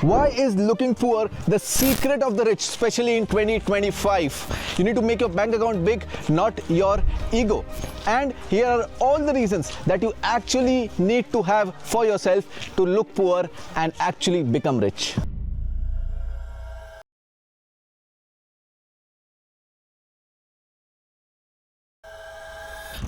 Why is looking poor the secret of the rich, especially in 2025? You need to make your bank account big, not your ego. And here are all the reasons that you actually need to have for yourself to look poor and actually become rich.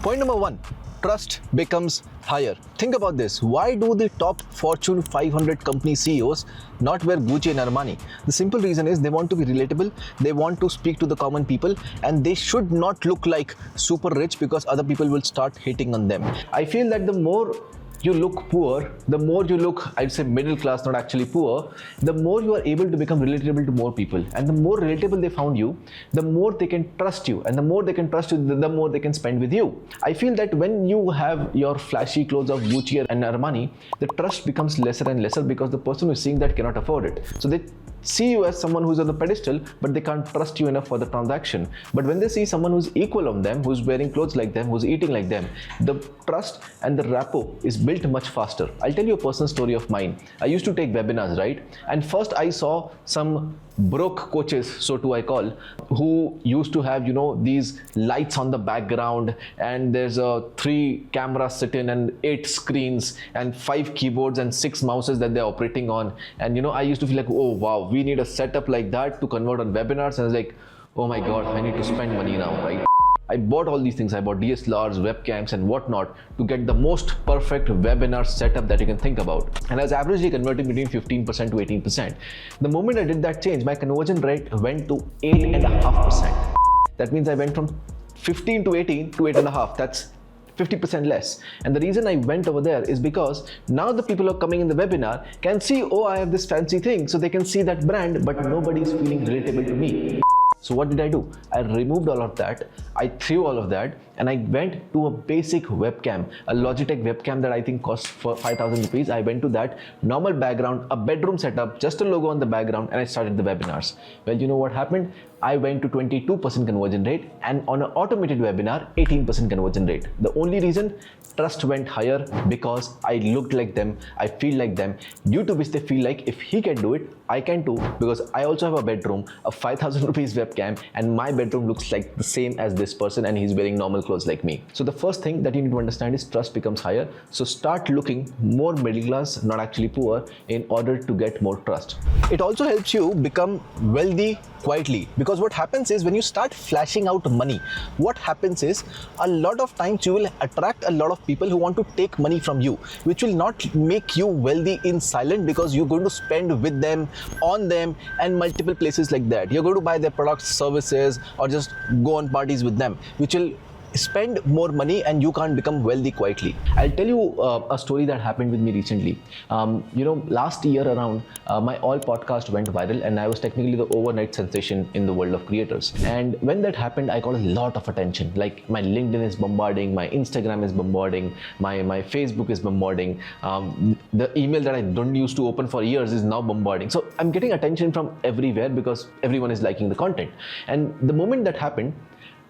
Point number one, trust becomes higher. Think about this. Why do the top Fortune 500 company CEOs not wear Gucci and Armani? The simple reason is they want to be relatable, they want to speak to the common people, and they should not look like super rich because other people will start hating on them. I feel that the more you look poor, the more you look, I'd say middle class, not actually poor, the more you are able to become relatable to more people. And the more relatable they found you, the more they can trust you. And the more they can trust you, the more they can spend with you. I feel that when you have your flashy clothes of Gucci and Armani, the trust becomes lesser and lesser because the person who is seeing that cannot afford it. So they see you as someone who's on the pedestal, but they can't trust you enough for the transaction. But when they see someone who's equal on them, who's wearing clothes like them, who's eating like them, the trust and the rapport is built much faster. I'll tell you a personal story of mine. I used to take webinars, right? And first I saw some broke coaches, so to I call, who used to have, these lights on the background, and there's 3 cameras sitting and 8 screens and 5 keyboards and 6 mouses that they're operating on. And I used to feel like, oh wow, we need a setup like that to convert on webinars. And I was like, oh my god, I need to spend money now, right? I bought all these things. I bought DSLRs, webcams and whatnot to get the most perfect webinar setup that you can think about. And I was averagely converting between 15% to 18%. The moment I did that change, my conversion rate went to 8.5%. That means I went from 15 to 18 to 8.5. That's 50% less. And the reason I went over there is because now the people who are coming in the webinar can see, oh, I have this fancy thing. So they can see that brand, but nobody's feeling relatable to me. So what did I do? I removed all of that, I threw all of that, and I went to a basic webcam, a Logitech webcam that I think cost for 5,000 rupees. I went to that, normal background, a bedroom setup, just a logo on the background, and I started the webinars. Well, you know what happened? I went to 22% conversion rate, and on an automated webinar, 18% conversion rate. The only reason? Trust went higher because I looked like them, I feel like them, due to which they feel like if he can do it, I can too, because I also have a bedroom, a 5,000 rupees webcam, and my bedroom looks like the same as this person and he's wearing normal clothes like me. So the first thing that you need to understand is trust becomes higher. So start looking more middle class, not actually poor, in order to get more trust. It also helps you become wealthy quietly, because what happens is when you start flashing out money, what happens is a lot of times you will attract a lot of people who want to take money from you, which will not make you wealthy in silent, because you're going to spend with them, on them, and multiple places like that. You're going to buy their products, services, or just go on parties with them, which will spend more money, and you can't become wealthy quietly. I'll tell you a story that happened with me recently. Last year around, my all podcast went viral, and I was technically the overnight sensation in the world of creators. And when that happened, I got a lot of attention. Like my LinkedIn is bombarding, my Instagram is bombarding, my Facebook is bombarding. The email that I don't used to open for years is now bombarding. So I'm getting attention from everywhere because everyone is liking the content. And the moment that happened,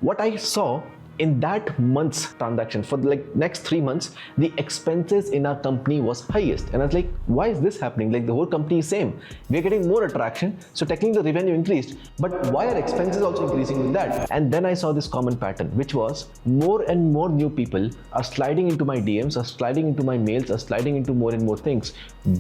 what I saw in that month's transaction, for the next 3 months, the expenses in our company was highest. And I was like, why is this happening? Like the whole company is same. We're getting more attraction. So technically the revenue increased, but why are expenses also increasing with that? And then I saw this common pattern, which was more and more new people are sliding into my DMs, are sliding into my mails, are sliding into more and more things,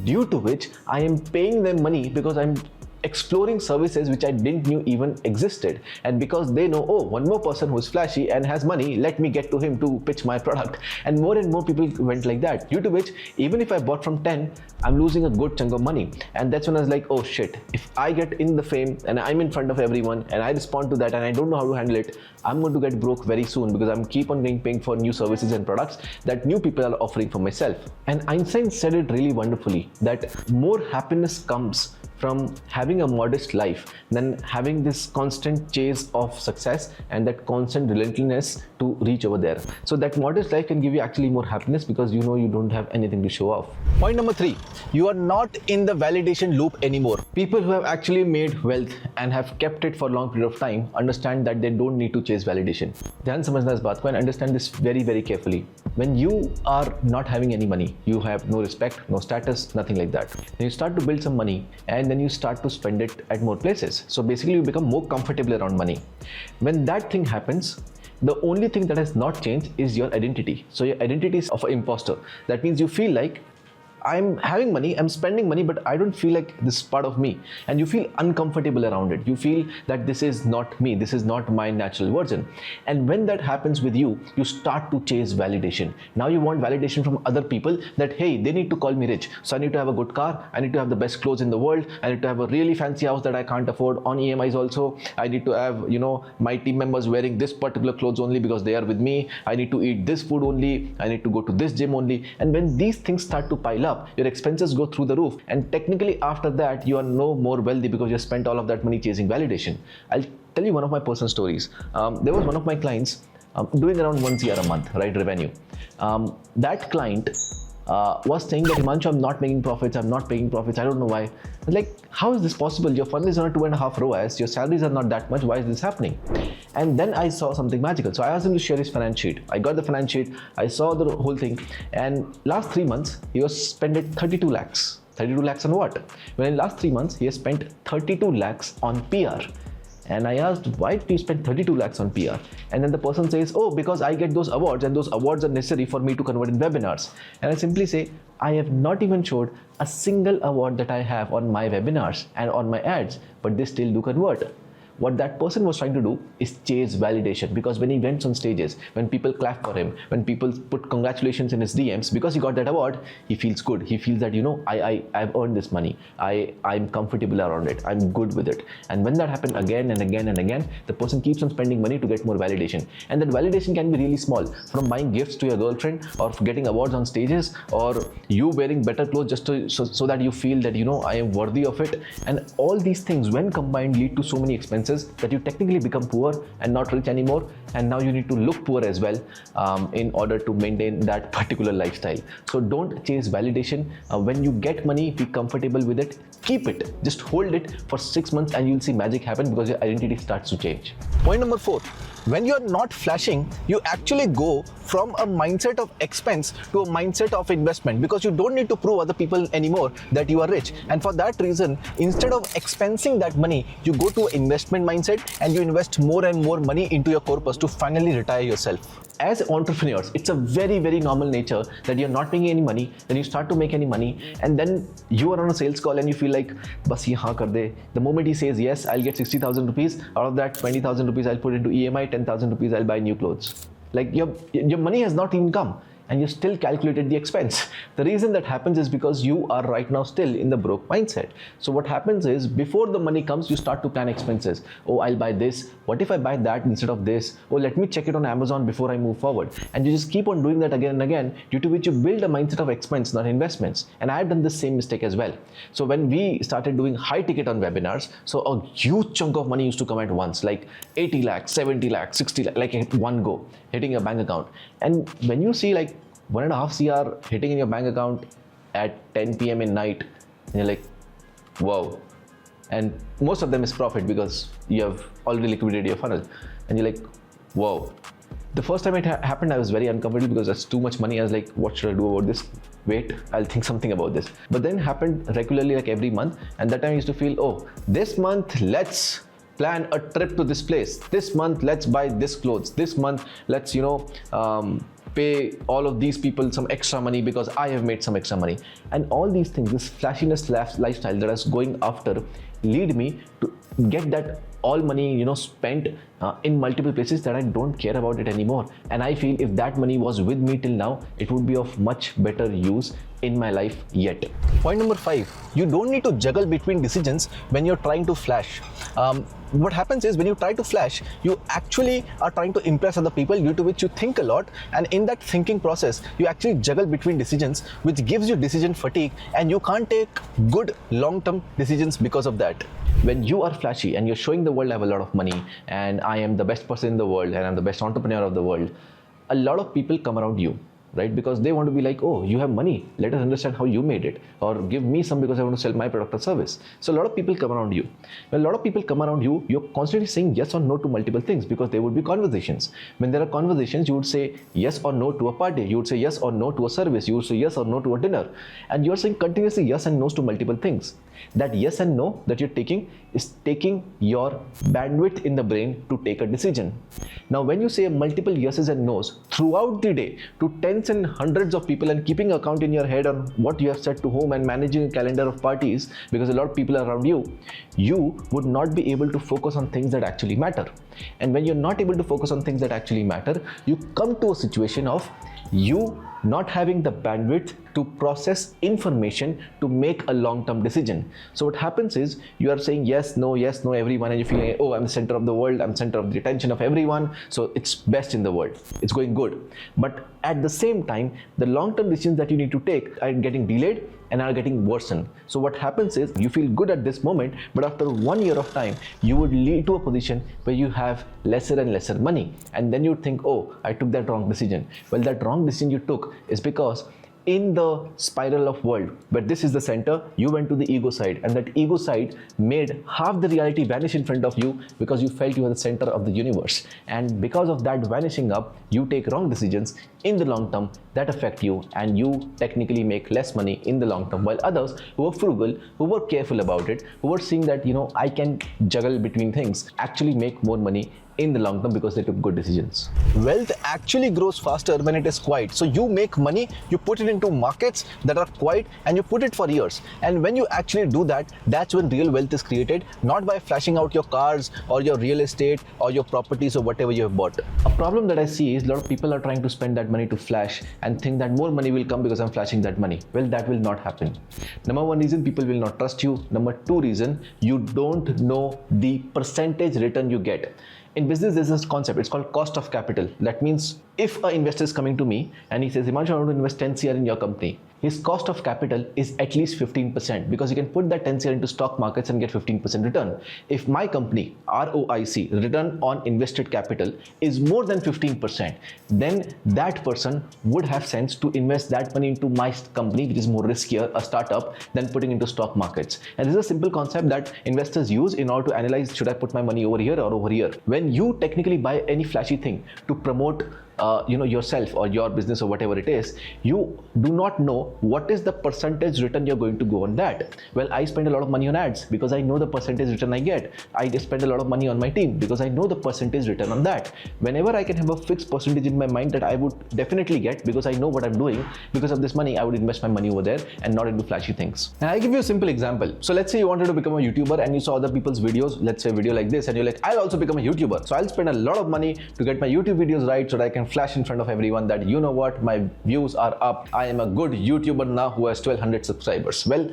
due to which I am paying them money because I'm exploring services which I didn't knew even existed. And because they know, oh, one more person who's flashy and has money, let me get to him to pitch my product. And more people went like that, due to which even if I bought from 10, I'm losing a good chunk of money. And that's when I was like, oh shit, if I get in the fame and I'm in front of everyone and I respond to that and I don't know how to handle it, I'm going to get broke very soon, because I'm keep on paying for new services and products that new people are offering for myself. And Einstein said it really wonderfully, that more happiness comes from having a modest life than having this constant chase of success and that constant relentlessness to reach over there. So that modest life can give you actually more happiness because you know you don't have anything to show off. Point number 3, you are not in the validation loop anymore. People who have actually made wealth and have kept it for a long period of time understand that they don't need to chase validation. ध्यान समझना इस बात को and understand this very very carefully. When you are not having any money, you have no respect, no status, nothing like that. Then you start to build some money and then you start to spend it at more places. So basically you become more comfortable around money. When that thing happens, the only thing that has not changed is your identity. So your identity is of an imposter. That means you feel like I'm having money, I'm spending money, but I don't feel like this is part of me. And you feel uncomfortable around it. You feel that this is not me, this is not my natural version. And when that happens with you, you start to chase validation. Now you want validation from other people that, hey, they need to call me rich. So I need to have a good car, I need to have the best clothes in the world, I need to have a really fancy house that I can't afford on EMIs also. I need to have, my team members wearing this particular clothes only because they are with me. I need to eat this food only. I need to go to this gym only. And when these things start to pile up, your expenses go through the roof, and technically after that you are no more wealthy because you spent all of that money chasing validation. I'll tell you one of my personal stories. There was one of my clients doing around 1 CR a month, right, revenue. That client was saying that, Himanshu, I'm not making profits, I don't know why. Like, how is this possible? Your funnel is on a 2.5 ROAS, your salaries are not that much, why is this happening? And then I saw something magical. So I asked him to share his finance sheet. I got the finance sheet, I saw the whole thing, and last 3 months he was spending 32 lakhs. 32 lakhs on what? Well, in last 3 months he has spent 32 lakhs on PR. And I asked, why do you spend 32 lakhs on PR? And then the person says, oh, because I get those awards and those awards are necessary for me to convert in webinars. And I simply say, I have not even showed a single award that I have on my webinars and on my ads, but they still do convert. What that person was trying to do is chase validation, because when he went on stages, when people clap for him, when people put congratulations in his DMs because he got that award, he feels good. He feels that, I've earned this money. I'm comfortable around it. I'm good with it. And when that happened again and again and again, the person keeps on spending money to get more validation. And that validation can be really small, from buying gifts to your girlfriend, or getting awards on stages, or you wearing better clothes just so that you feel that, I am worthy of it. And all these things, when combined, lead to so many expenses that you technically become poor and not rich anymore, and now you need to look poor as well in order to maintain that particular lifestyle. So don't chase validation. When you get money, be comfortable with it, keep it, just hold it for 6 months and you'll see magic happen, because your identity starts to change. Point number 4, when you're not flashing, you actually go from a mindset of expense to a mindset of investment, because you don't need to prove other people anymore that you are rich. And for that reason, instead of expensing that money, you go to investment mindset and you invest more and more money into your corpus to finally retire yourself. As entrepreneurs, it's a very, very normal nature that you're not making any money, then you start to make any money, and then you are on a sales call and you feel like, bas ye haan kar de. The moment he says yes, I'll get 60,000 rupees, out of that 20,000 rupees I'll put into EMI, 10,000 rupees I'll buy new clothes. Like your money has not even come, and you still calculated the expense. The reason that happens is because you are right now still in the broke mindset. So what happens is, before the money comes, you start to plan expenses. Oh, I'll buy this. What if I buy that instead of this? Oh, let me check it on Amazon before I move forward. And you just keep on doing that again and again, due to which you build a mindset of expense, not investments. And I've done the same mistake as well. So when we started doing high ticket on webinars, so a huge chunk of money used to come at once, like 80 lakhs, 70 lakhs, 60 lakhs, like at one go, hitting your bank account. And when you see like 1.5 CR hitting in your bank account at 10 PM in night, and you're like, wow. And most of them is profit because you have already liquidated your funnel, and you're like, wow. The first time it happened, I was very uncomfortable because that's too much money. I was like, what should I do about this? Wait, I'll think something about this. But then it happened regularly, like every month, and that time I used to feel, oh, this month let's plan a trip to this place. This month let's buy this clothes. This month let's pay all of these people some extra money because I have made some extra money. And all these things, this flashiness lifestyle that I was going after, lead me to get that all money, spent in multiple places that I don't care about it anymore. And I feel if that money was with me till now, it would be of much better use in my life yet. Point number 5, you don't need to juggle between decisions when you're trying to flash. What happens is when you try to flash, you actually are trying to impress other people, due to which you think a lot, and in that thinking process, you actually juggle between decisions, which gives you decision fatigue, and you can't take good long-term decisions because of that. When you are flashy and you're showing the world I have a lot of money and I am the best person in the world and I'm the best entrepreneur of the world, a lot of people come around you, right? Because they want to be like, oh, you have money, let us understand how you made it, or give me some because I want to sell my product or service. So a lot of people come around you. When a lot of people come around you, you're constantly saying yes or no to multiple things, because there would be conversations. When there are conversations, you would say yes or no to a party, you would say yes or no to a service, you would say yes or no to a dinner, and you're saying continuously yes and no's to multiple things. That yes and no that you're taking is taking your bandwidth in the brain to take a decision. Now, when you say multiple yeses and nos throughout the day to tens and hundreds of people, and keeping account in your head on what you have said to whom, and managing a calendar of parties because a lot of people are around you, you would not be able to focus on things that actually matter. And when you're not able to focus on things that actually matter, you come to a situation of you not having the bandwidth to process information to make a long-term decision. So what happens is you are saying yes, no, everyone, and you're feeling, oh, I'm the center of the world, I'm center of the attention of everyone, so it's best in the world, it's going good. But at the same time, the long-term decisions that you need to take are getting delayed and are getting worsened. So what happens is you feel good at this moment, but after 1 year of time, you would lead to a position where you have lesser and lesser money. And then you think, oh, I took that wrong decision. Well, that wrong decision you took is because in the spiral of world where this is the center, you went to the ego side, and that ego side made half the reality vanish in front of you because you felt you were the center of the universe. And because of that vanishing up, you take wrong decisions in the long term that affect you, and you technically make less money in the long term, while others who were frugal, who were careful about it, who were seeing that, I can juggle between things, actually make more money in the long term because they took good decisions. Wealth actually grows faster when it is quiet. So you make money, you put it into markets that are quiet, and you put it for years. And when you actually do that, that's when real wealth is created, not by flashing out your cars or your real estate or your properties or whatever you have bought. A problem that I see is a lot of people are trying to spend that money to flash and think that more money will come because I'm flashing that money. Well, that will not happen. Number one reason, people will not trust you. Number two reason, you don't know the percentage return you get. In business, there's this concept, it's called cost of capital. That means if an investor is coming to me and he says, Himanshu, I want to invest 10 CR in your company, his cost of capital is at least 15%, because you can put that 10 CR into stock markets and get 15% return. If my company, ROIC, return on invested capital, is more than 15%, then that person would have sense to invest that money into my company, which is more riskier, a startup, than putting into stock markets. And this is a simple concept that investors use in order to analyze, should I put my money over here or over here? When you technically buy any flashy thing to promote yourself or your business or whatever it is, you do not know what is the percentage return you're going to go on that. Well, I spend a lot of money on ads because I know the percentage return I get. I spend a lot of money on my team because I know the percentage return on that. Whenever I can have a fixed percentage in my mind that I would definitely get because I know what I'm doing, because of this money, I would invest my money over there and not into flashy things. And I give you a simple example. So let's say you wanted to become a YouTuber and you saw other people's videos, let's say a video like this, and you're like, I'll also become a YouTuber. So I'll spend a lot of money to get my YouTube videos right so that I can flash in front of everyone that, you know what, my views are up, I am a good YouTuber now who has 1200 subscribers. Well,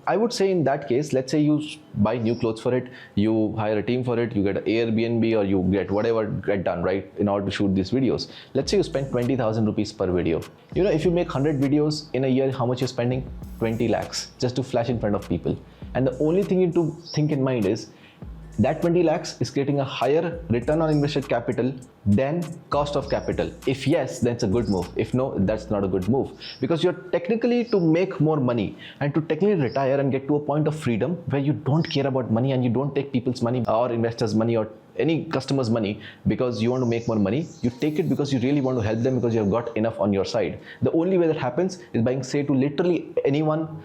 I would say in that case, let's say you buy new clothes for it, you hire a team for it, you get an Airbnb or you get whatever get done, right, in order to shoot these videos. Let's say you spend 20,000 rupees per video. If you make 100 videos in a year, how much you're spending? 20 lakhs just to flash in front of people. And the only thing you need to think in mind is that 20 lakhs is creating a higher return on invested capital than cost of capital. If yes, then it's a good move. If no, that's not a good move, because you're technically to make more money and to technically retire and get to a point of freedom where you don't care about money and you don't take people's money or investors' money or any customer's money because you want to make more money. You take it because you really want to help them, because you've got enough on your side. The only way that happens is by saying to literally anyone,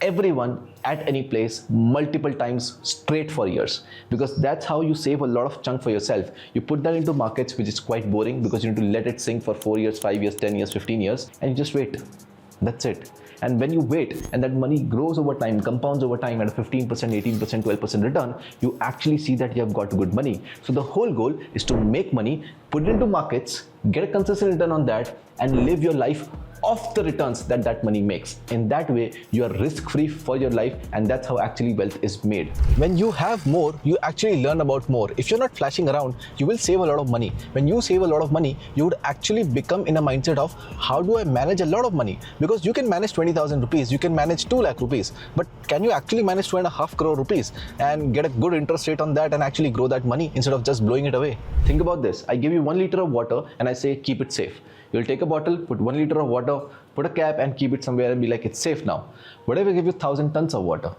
everyone, at any place, multiple times straight for years, because that's how you save a lot of chunk for yourself. You put that into markets, which is quite boring because you need to let it sink for 4 years, 5 years, 10 years, 15 years, and you just wait. That's it. And when you wait and that money grows over time, compounds over time at a 15%, 18%, 12% return, you actually see that you have got good money. So the whole goal is to make money, put it into markets, get a consistent return on that, and live your life off the returns that money makes. In that way, you are risk-free for your life, and that's how actually wealth is made. When you have more, you actually learn about more. If you're not flashing around, you will save a lot of money. When you save a lot of money, you would actually become in a mindset of how do I manage a lot of money? Because you can manage 20,000 rupees, you can manage 2 lakh rupees, but can you actually manage 2.5 crore rupees and get a good interest rate on that and actually grow that money instead of just blowing it away? Think about this. I give you 1 liter of water and I say keep it safe. You'll take a bottle, put 1 liter of water, put a cap and keep it somewhere and be like, it's safe now. What if I give you 1,000 tons of water?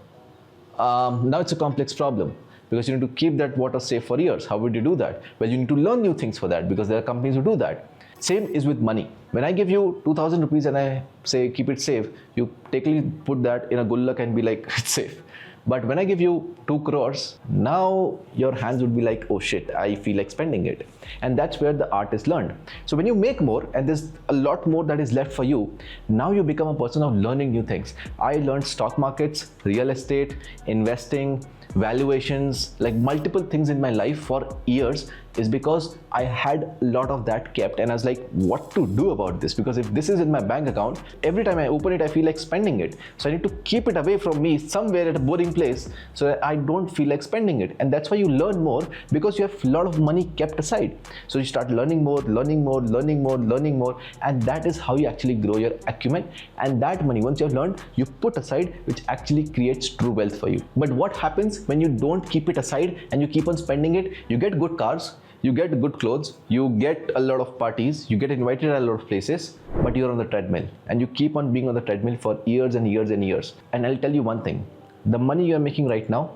Now it's a complex problem because you need to keep that water safe for years. How would you do that? Well, you need to learn new things for that because there are companies who do that. Same is with money. When I give you 2,000 rupees and I say keep it safe, you technically put that in a gullak and be like, it's safe. But when I give you 2 crores, now your hands would be like, oh shit, I feel like spending it. And that's where the art is learned. So when you make more and there's a lot more that is left for you, now you become a person of learning new things. I learned stock markets, real estate, investing, valuations, like multiple things in my life for years is because I had a lot of that kept and I was like, what to do about this? Because if this is in my bank account, every time I open it, I feel like spending it. So I need to keep it away from me somewhere at a boring place so that I don't feel like spending it. And that's why you learn more because you have a lot of money kept aside. So you start learning more, learning more, learning more, learning more. And that is how you actually grow your acumen. And that money, once you have learned, you put aside, which actually creates true wealth for you. But what happens when you don't keep it aside and you keep on spending it? You get good cars, you get good clothes, you get a lot of parties, you get invited at a lot of places, but you're on the treadmill and you keep on being on the treadmill for years and years and years. And I'll tell you one thing, the money you're making right now,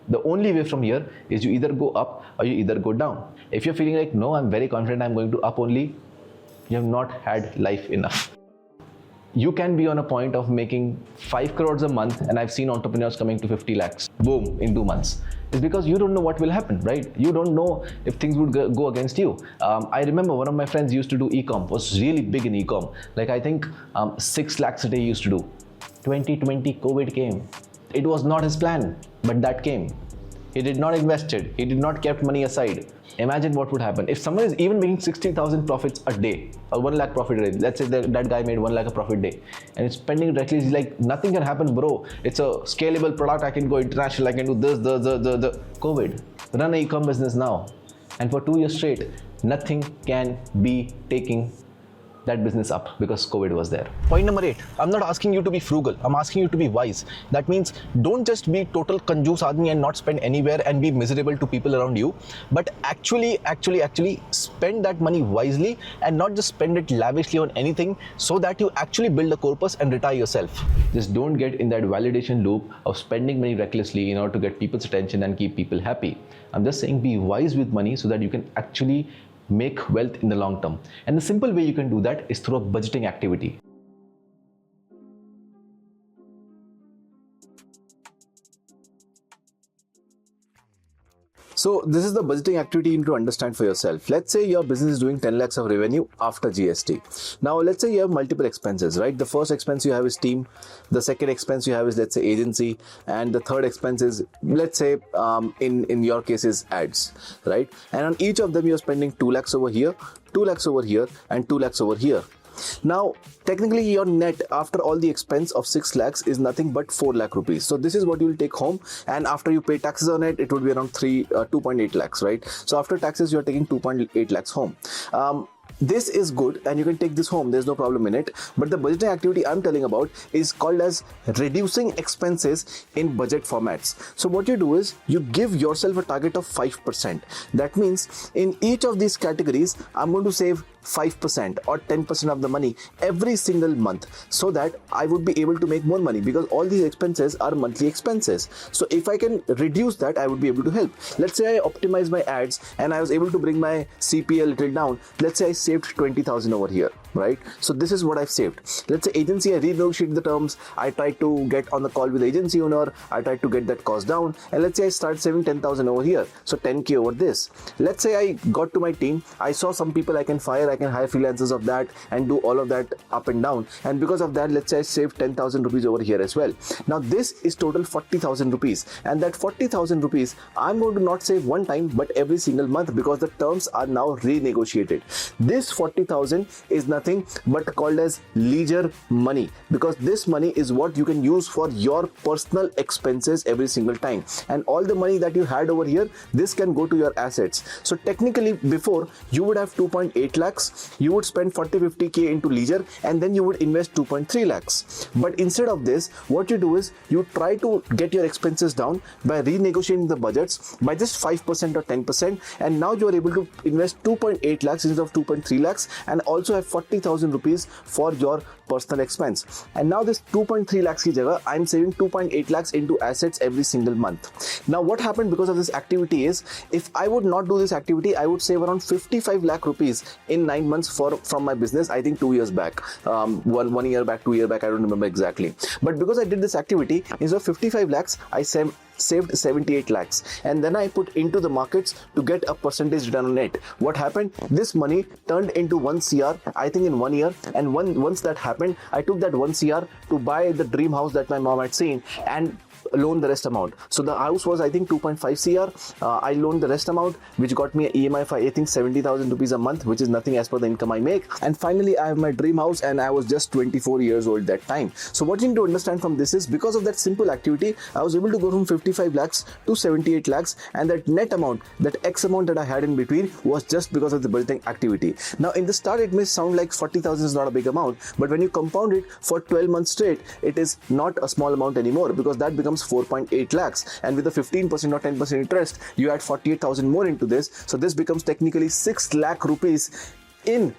the only way from here is you either go up or you either go down. If you're feeling like, no, I'm very confident I'm going to up only, you have not had life enough. You can be on a point of making 5 crores a month, and I've seen entrepreneurs coming to 50 lakhs, boom, in 2 months. It's because you don't know what will happen, right? You don't know if things would go against you. I remember one of my friends used to do e-com, was really big in e-com. Like I think 6 lakhs a day he used to do. 2020 COVID came. It was not his plan, but that came. He did not invest it. He did not kept money aside. Imagine what would happen. If someone is even making 60,000 profits a day or 1 lakh profit a day, let's say that guy made 1 lakh a profit a day and it's spending directly, he's like, nothing can happen, bro. It's a scalable product. I can go international. I can do this, the COVID. Run an e-com business now. And for 2 years straight, nothing can be taking that business up because COVID was there. Point number 8, I'm not asking you to be frugal. I'm asking you to be wise. That means don't just be total kanjoos aadmi and not spend anywhere and be miserable to people around you, but actually spend that money wisely and not just spend it lavishly on anything so that you actually build a corpus and retire yourself. Just don't get in that validation loop of spending money recklessly in order to get people's attention and keep people happy. I'm just saying be wise with money so that you can actually make wealth in the long term. And the simple way you can do that is through a budgeting activity. So this is the budgeting activity you need to understand for yourself. Let's say your business is doing 10 lakhs of revenue after GST. Now let's say you have multiple expenses, right? The first expense you have is team. The second expense you have is, let's say, agency. And the third expense is, let's say, in your case is ads, right? And on each of them you're spending 2 lakhs over here, 2 lakhs over here, and 2 lakhs over here. Now, technically your net after all the expense of 6 lakhs is nothing but 4 lakh rupees. So this is what you will take home, and after you pay taxes on it, it would be around 2.8 lakhs, right? So after taxes, you are taking 2.8 lakhs home. This is good and you can take this home, there's no problem in it. But the budgeting activity I'm telling about is called as reducing expenses in budget formats. So what you do is you give yourself a target of 5%. That means in each of these categories, I'm going to save 5% or 10% of the money every single month so that I would be able to make more money, because all these expenses are monthly expenses. So if I can reduce that, I would be able to help. Let's say I optimize my ads and I was able to bring my CPA a little down. Let's say I saved 20,000 over here. right? So this is what I've saved. Let's say agency, I renegotiate the terms, I try to get on the call with the agency owner, I try to get that cost down, and let's say I start saving 10,000 over here, so 10k over this. Let's say I got to my team, I saw some people I can fire, I can hire freelancers of that and do all of that up and down, and because of that, let's say I saved 10,000 rupees over here as well. Now this is total 40,000 rupees, and that 40,000 rupees I'm going to not save one time but every single month, because the terms are now renegotiated. This 40,000 is nothing but called as leisure money, because this money is what you can use for your personal expenses every single time, and all the money that you had over here, this can go to your assets. So technically before, you would have 2.8 lakhs, you would spend 40-50k into leisure, and then you would invest 2.3 lakhs. But instead of this, what you do is you try to get your expenses down by renegotiating the budgets by just 5% or 10%, and now you are able to invest 2.8 lakhs instead of 2.3 lakhs, and also have 40,000 rupees for your personal expense. And now this 2.3 lakhs ki jagah, I'm saving 2.8 lakhs into assets every single month. Now what happened because of this activity is, if I would not do this activity, I would save around 55 lakh rupees in 9 months from my business, I think 2 years back, 1 year back, 2 years back, I don't remember exactly. But because I did this activity, instead of 55 lakhs, I saved 78 lakhs, and then I put into the markets to get a percentage return on it. What happened? This money turned into 1 CR, I think in 1 year, and once that happened, I took that 1 CR to buy the dream house that my mom had seen and loan the rest amount. So the house was I think 2.5 CR. I loaned the rest amount, which got me an EMI for I think 70,000 rupees a month, which is nothing as per the income I make. And finally I have my dream house, and I was just 24 years old that time. So what you need to understand from this is, because of that simple activity, I was able to go from 55 lakhs to 78 lakhs, and that net amount, that X amount that I had in between, was just because of the budgeting activity. Now in the start it may sound like 40,000 is not a big amount, but when you compound it for 12 months straight, it is not a small amount anymore, because that becomes 4.8 lakhs, and with the 15% or 10% interest, you add 48,000 more into this, so this becomes technically 6 lakh rupees in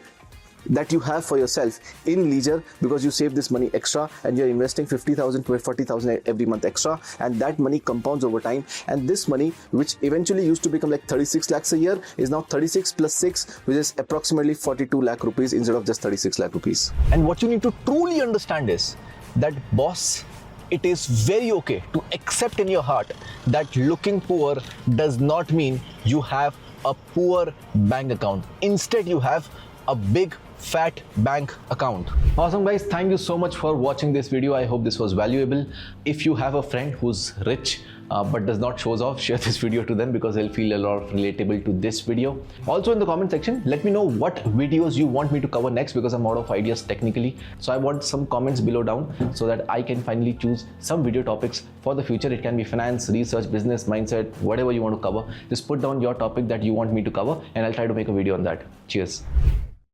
that you have for yourself in leisure, because you save this money extra and you're investing 50,000 to 40,000 every month extra, and that money compounds over time. And this money, which eventually used to become like 36 lakhs a year, is now 36 plus 6, which is approximately 42 lakh rupees instead of just 36 lakh rupees. And what you need to truly understand is that, boss, it is very okay to accept in your heart that looking poor does not mean you have a poor bank account. Instead, you have a big fat bank account. Awesome guys, thank you so much for watching this video. I hope this was valuable. If you have a friend who's rich but does not shows off, share this video to them, because they'll feel a lot relatable to this video. Also in the comment section, let me know what videos you want me to cover next, because I'm out of ideas technically. So I want some comments below down so that I can finally choose some video topics for the future. It can be finance, research, business, mindset, whatever you want to cover. Just put down your topic that you want me to cover, and I'll try to make a video on that. Cheers.